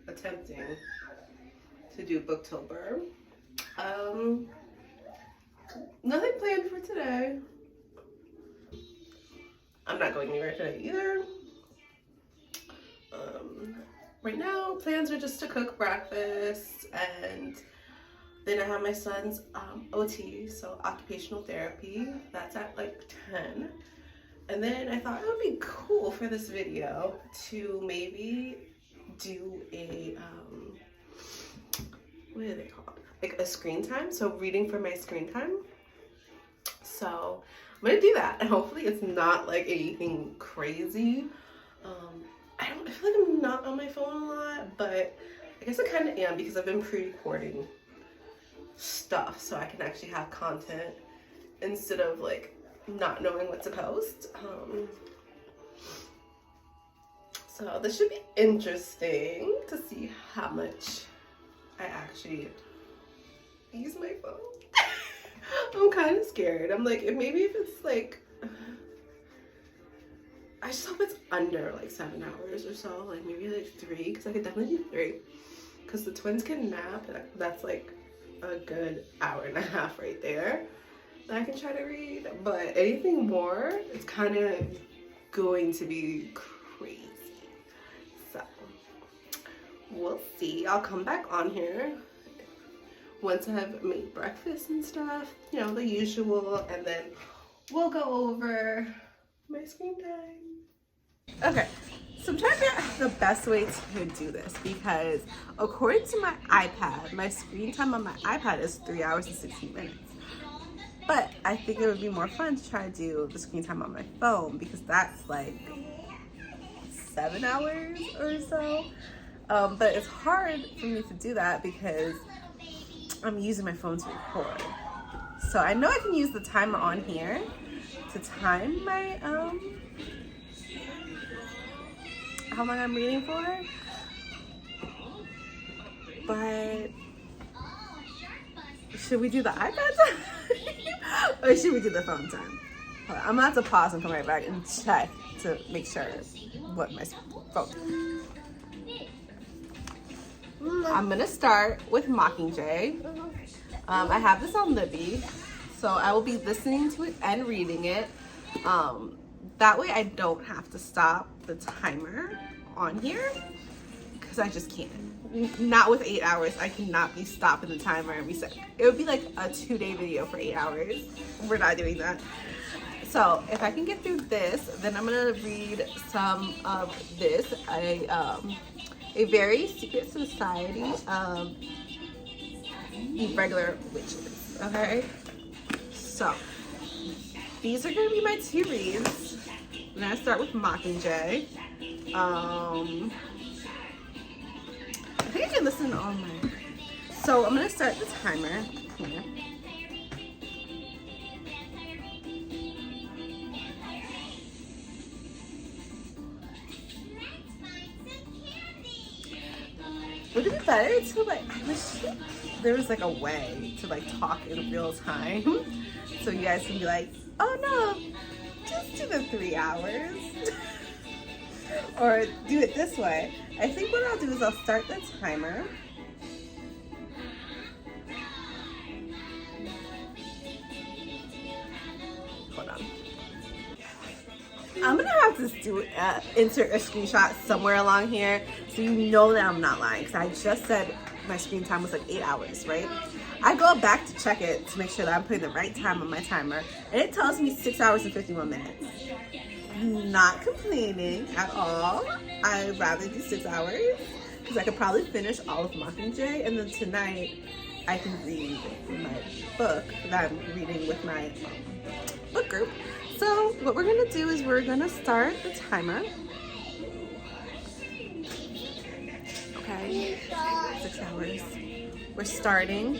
attempting to do Booktober. Nothing planned for today. I'm not going anywhere today either. Right now, plans are just to cook breakfast, and then I have my son's OT, so occupational therapy. That's at like 10. And then I thought it would be cool for this video to maybe do a, what are they called? Like a screen time, so reading for my screen time. So I'm gonna do that, and hopefully it's not like anything crazy. I feel like I'm not on my phone a lot, but I guess I kind of am because I've been pre-recording stuff so I can actually have content instead of like not knowing what to post. So this should be interesting to see how much I actually use my phone. I'm kind of scared. I'm like, maybe if it's like, I just hope it's under like 7 hours or so, like maybe like 3, because I could definitely do 3, because the twins can nap, and that's like a good hour and a half right there that I can try to read. But anything more, it's kind of going to be crazy. So we'll see. I'll come back on here once I have made breakfast and stuff, you know, the usual, and then we'll go over my screen time. Okay, so I'm trying to figure out the best way to do this, because according to my iPad, my screen time on my iPad is 3 hours and 16 minutes. But I think it would be more fun to try to do the screen time on my phone, because that's like 7 hours or so. But it's hard for me to do that because I'm using my phone to record. So I know I can use the timer on here to time my how long I'm reading for, but should we do the iPad time or should we do the phone time? Hold on, I'm gonna have to pause and come right back and check to make sure what my phone. I'm gonna start with Mockingjay. I have this on Libby, so I will be listening to it and reading it. That way I don't have to stop the timer on here, because I just can't. Not with 8 hours. I cannot be stopping the timer and reset. It would be like a 2-day video for 8 hours. We're not doing that. So if I can get through this, then I'm gonna read some of this. A Very Secret Society of Irregular Witches. Okay, so these are gonna be my 2 reads. I'm gonna start with Mockingjay. I think I can listen on my. So I'm gonna start the timer here. Would it be better to like, I wish there was like a way to like talk in real time so you guys can be like, oh no, just do the 3 hours. Or do it this way. I think what I'll do is I'll start the timer. Hold on. I'm gonna have to insert a screenshot somewhere along here so you know that I'm not lying, because I just said my screen time was like 8 hours, right? I go back to check it to make sure that I'm putting the right time on my timer, and it tells me 6 hours and 51 minutes. Not complaining at all. I'd rather do 6 hours because I could probably finish all of Mockingjay, and then tonight I can read my book that I'm reading with my book group. So what we're gonna do is we're gonna start the timer. Okay, 6 hours. We're starting.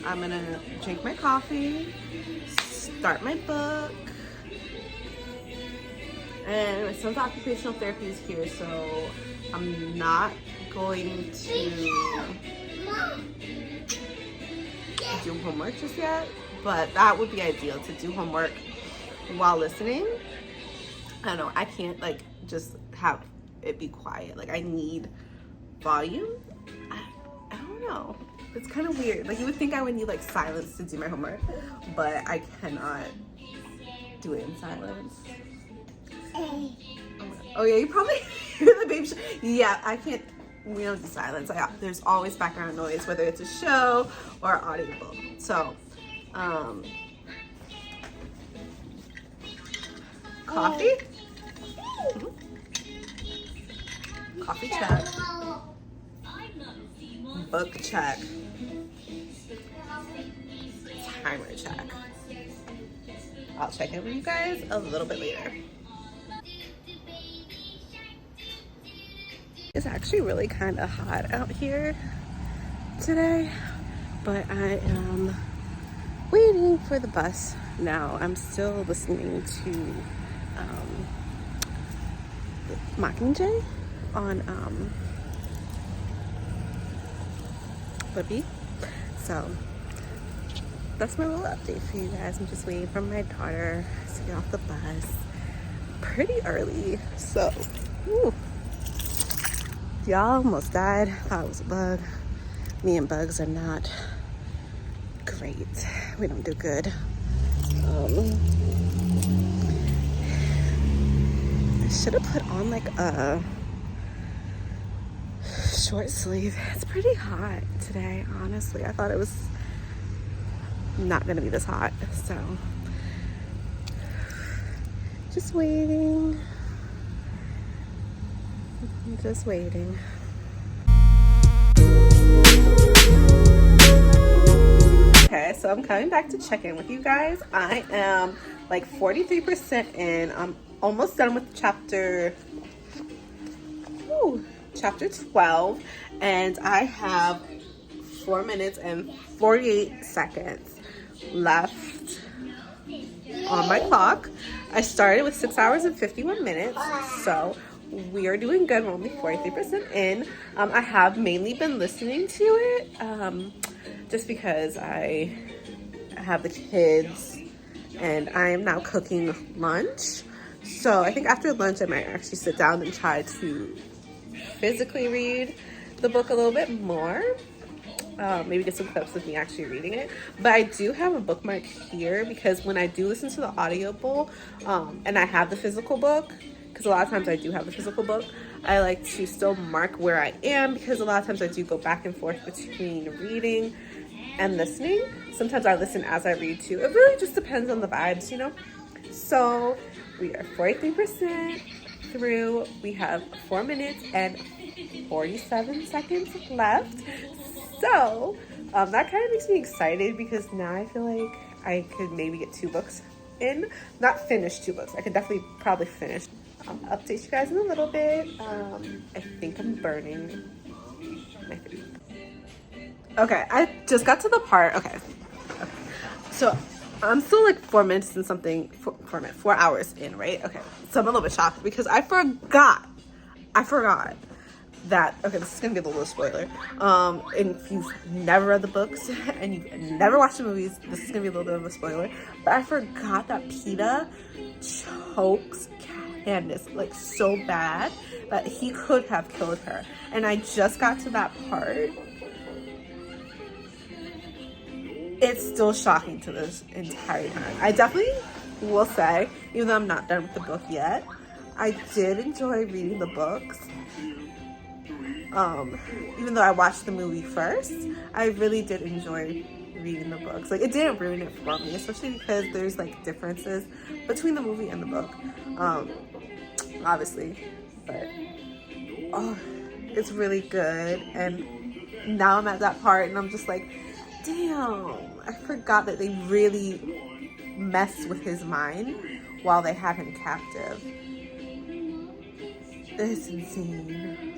I'm gonna drink my coffee, start my book. And my son's occupational therapy is here, so I'm not going to do homework just yet, but that would be ideal to do homework while listening. I don't know, I can't like just have it be quiet. Like I need volume. I don't know. It's kind of weird. Like, you would think I would need like silence to do my homework, but I cannot do it in silence. Oh yeah, you probably hear the baby. Yeah, I can't. We don't do silence. There's always background noise, whether it's a show or audible. So, coffee. Coffee check. Book check. Timer check. I'll check in with you guys a little bit later. It's actually really kind of hot out here today, but I am waiting for the bus now. I'm still listening to Mockingjay on Libby. So that's my little update for you guys. I'm just waiting for my daughter to get off the bus pretty early. So, whew. Y'all almost died. Thought it was a bug. Me and bugs are not great. We don't do good. I should have put on like a short sleeve. It's pretty hot today, honestly. I thought it was not gonna be this hot, so just waiting. I'm just waiting. Okay, so I'm coming back to check in with you guys. I am like 43% in. I'm almost done with chapter 12, and I have 4 minutes and 48 seconds left on my clock. I started with 6 hours and 51 minutes, so we are doing good. We're only 43% in. I have mainly been listening to it just because I have the kids and I am now cooking lunch. So I think after lunch I might actually sit down and try to physically read the book a little bit more. Maybe get some clips of me actually reading it. But I do have a bookmark here because when I do listen to the audible and I have the physical book, because a lot of times I do have the physical book, I like to still mark where I am because a lot of times I do go back and forth between reading and listening. Sometimes I listen as I read too. It really just depends on the vibes, you know? So we are 43% through. We have 4 minutes and 47 seconds left. So that kind of makes me excited because now I feel like I could maybe get 2 books in. Not finish 2 books. I could definitely probably finish. I'll update you guys in a little bit. I think I'm burning my food. Okay, I just got to the part. Okay. So I'm still like 4 minutes and something, 4 hours in, right? Okay, so I'm a little bit shocked because I forgot that, okay, this is gonna be a little spoiler. And if you've never read the books and you've never watched the movies, this is gonna be a little bit of a spoiler. But I forgot that Peeta chokes Candace like so bad that he could have killed her. And I just got to that part. It's still shocking to this entire time. I definitely will say, even though I'm not done with the book yet, I did enjoy reading the books. Even though I watched the movie first, I really did enjoy reading the books. Like, it didn't ruin it for me, especially because there's like differences between the movie and the book, obviously. But it's really good. And now I'm at that part, and I'm just like, damn, I forgot that they really messed with his mind while they had him captive. It's insane.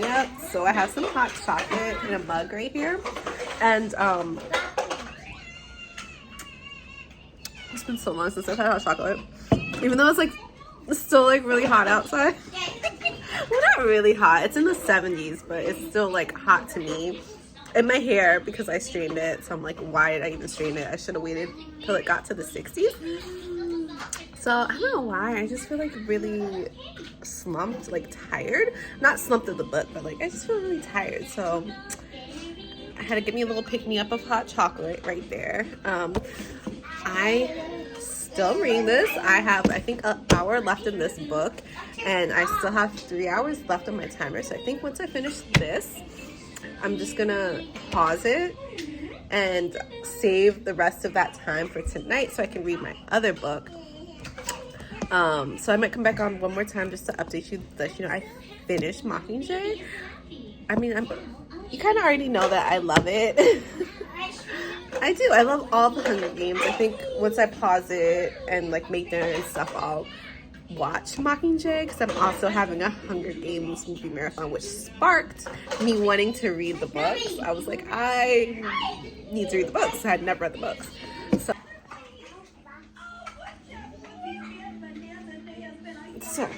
me up. So I have some hot chocolate in a mug right here. And it's been so long since I've had hot chocolate. Even though it's like still like really hot outside. Well, not really hot. It's in the 70s, but it's still like hot to me. In my hair, because I strained it, so I'm like, why did I even strain it? I should have waited till it got to the 60s. So I don't know why, I just feel like really slumped, like tired. Not slumped of the book, but like I just feel really tired. So I had to give me a little pick-me-up of hot chocolate right there. I still reading this. I have, I think, an hour left in this book, and I still have 3 hours left on my timer. So I think once I finish this, I'm just gonna pause it and save the rest of that time for tonight so I can read my other book. So I might come back on one more time just to update you that, you know, I finished Mockingjay. I mean, you kind of already know that I love it. I do. I love all the Hunger Games. I think once I pause it and like make dinner and stuff, I'll watch Mockingjay, because I'm also having a Hunger Games movie marathon, which sparked me wanting to read the books. I was like, I need to read the books. I had never read the books. So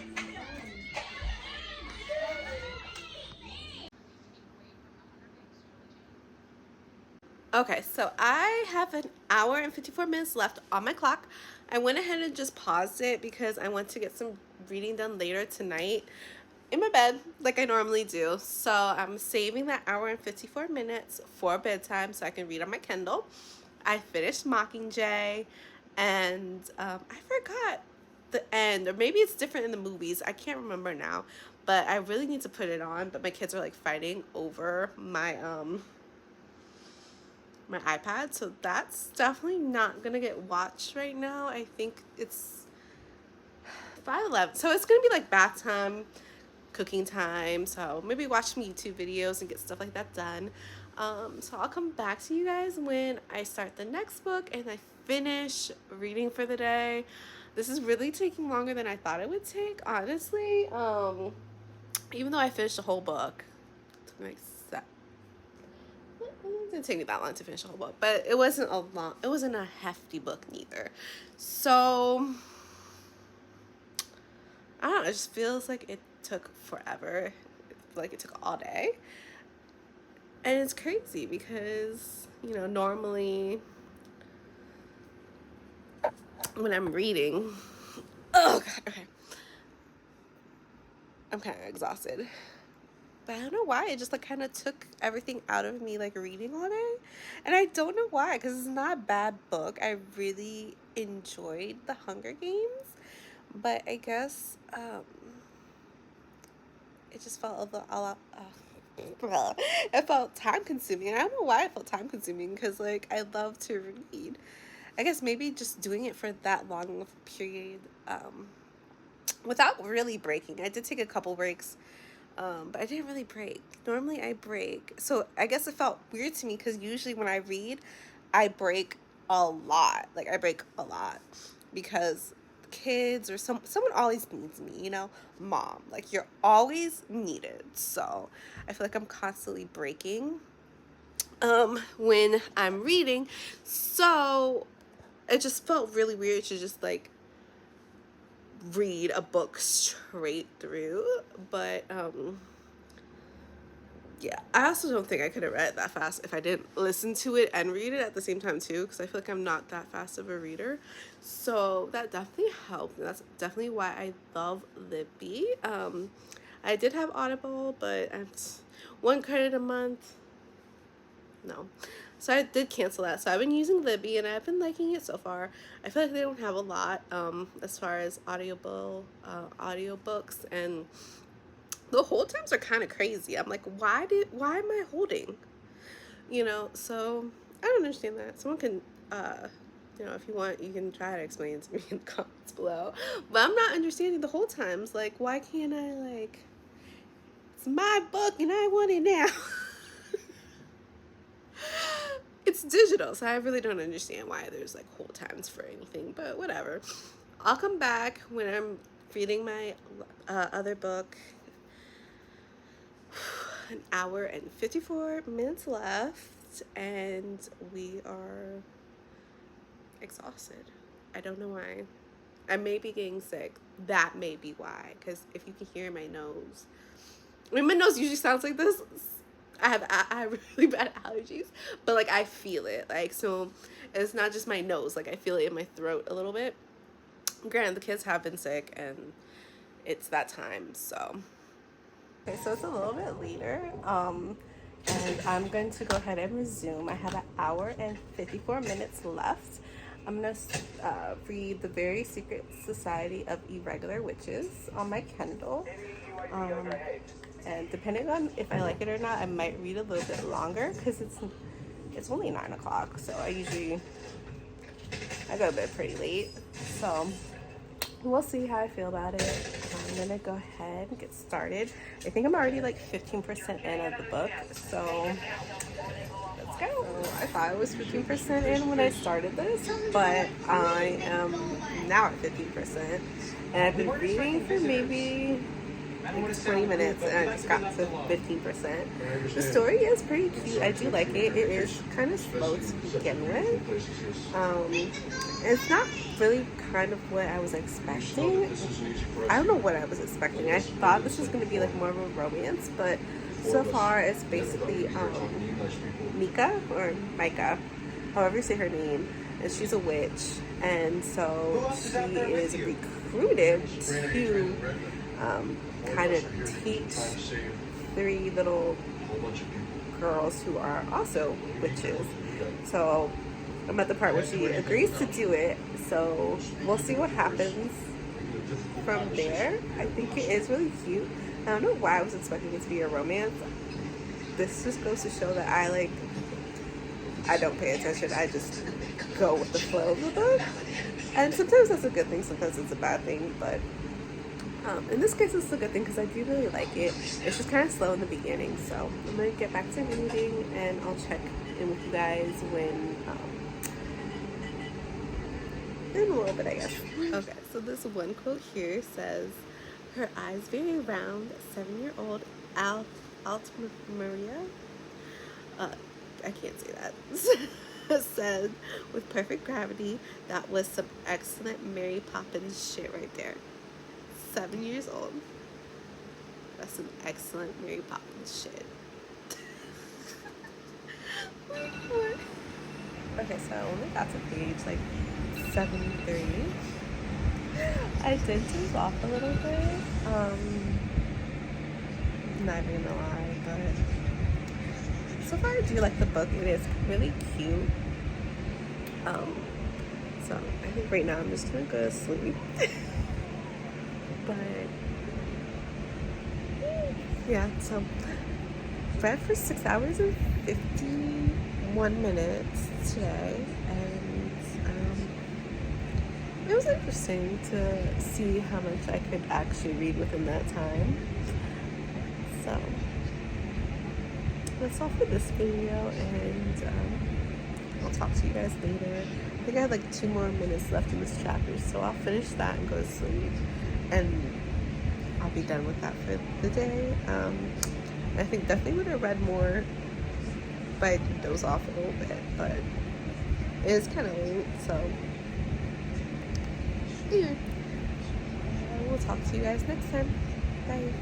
okay, so I have an hour and 54 minutes left on my clock. I went ahead and just paused it because I want to get some reading done later tonight in my bed like I normally do. So I'm saving that hour and 54 minutes for bedtime so I can read on my Kindle. I finished Mockingjay, and I forgot the end, or maybe it's different in the movies. I can't remember now, but I really need to put it on. But my kids are like fighting over my my iPad, so that's definitely not gonna get watched right now. I think it's 5:11, so it's gonna be like bath time, cooking time, so maybe watch some YouTube videos and get stuff like that done. So I'll come back to you guys when I start the next book and I finish reading for the day. This is really taking longer than I thought it would take, honestly. Even though I finished the whole book, it took me like it didn't take me that long to finish the whole book, but it wasn't a hefty book neither. So I don't know, it just feels like it took forever, like it took all day. And it's crazy because, you know, normally when I'm reading, oh god, okay, I'm kind of exhausted. But I don't know why, it just like kind of took everything out of me, like reading all day. And I don't know why, because it's not a bad book. I really enjoyed The Hunger Games, but I guess it just felt a lot it felt time consuming. And I don't know why it felt time consuming, because like I love to read. I guess maybe just doing it for that long of a period without really breaking. I did take a couple breaks. But I didn't really break. Normally I break. So I guess it felt weird to me because usually when I read, I break a lot. Like I break a lot because kids or someone always needs me, you know? Mom, like you're always needed. So I feel like I'm constantly breaking when I'm reading. So it just felt really weird to just like read a book straight through. But yeah, I also don't think I could have read it that fast if I didn't listen to it and read it at the same time too, because I feel like I'm not that fast of a reader. So that definitely helped, and that's definitely why I love Libby. I did have Audible, but it's 1 credit a month. No. So I did cancel that. So I've been using Libby and I've been liking it so far. I feel like they don't have a lot as far as audiobooks, and the hold times are kind of crazy. I'm like, why am I holding? You know, so I don't understand that. Someone can you know, if you want, you can try to explain it to me in the comments below. But I'm not understanding the hold times. Like, why can't I, like, it's my book and I want it now. It's digital, so I really don't understand why there's like hold times for anything, but whatever. I'll come back when I'm reading my other book. an hour and 54 minutes left, and we are exhausted. I don't know why. I may be getting sick. That may be why. Because if you can hear my nose, I mean, my nose usually sounds like this. I have really bad allergies, but like I feel it. Like, so it's not just my nose. Like I feel it in my throat a little bit. Granted, the kids have been sick, and it's that time. So okay, so it's a little bit later. And I'm going to go ahead and resume. I have an hour and 54 minutes left. I'm going to read The Very Secret Society of Irregular Witches on my Kindle. And depending on if I like it or not, I might read a little bit longer because it's only 9 o'clock. So I go to bed pretty late. So we'll see how I feel about it. I'm going to go ahead and get started. I think I'm already like 15% in of the book. So let's go. I thought I was 15% in when I started this, but I am now at 15%. And I've been reading for maybe 20 minutes and I just got to 15%. The story is pretty cute. I do like it. It is kind of slow to begin with. It's not really kind of what I was expecting. I don't know what I was expecting. I thought this was going to be like more of a romance, but so far it's basically Mika or Micah, however you say her name, and she's a witch, and so she is recruited to kind of teach 3 little girls who are also witches. So I'm at the part where she agrees to do it, so we'll see what happens from there. I think it is really cute. I don't know why I was expecting it to be a romance. This just goes to show that I don't pay attention. I just go with the flow of the book, and sometimes that's a good thing, sometimes it's a bad thing, but in this case it's a good thing because I do really like it. It's just kind of slow in the beginning, so I'm gonna get back to reading and I'll check in with you guys when in a little bit, I guess. Okay, so this one quote here says, "Her eyes very round, 7-year-old Maria, I can't say that, said with perfect gravity, that was some excellent Mary Poppins shit right there." 7 years old. That's some excellent Mary Poppins shit. Okay, so I only got to page like 73. I did doze off a little bit. Not even gonna lie, but so far I do like the book. It is really cute. So I think right now I'm just gonna go to sleep. But yeah, so read for 6 hours and 51 minutes today, and it was interesting to see how much I could actually read within that time. So that's all for this video, and I'll talk to you guys later. I think I have like 2 more minutes left in this chapter, so I'll finish that and go to sleep, and I'll be done with that for the day. I think definitely would have read more, but I did doze off a little bit, but it is kind of late, so anyway, I will talk to you guys next time. Bye.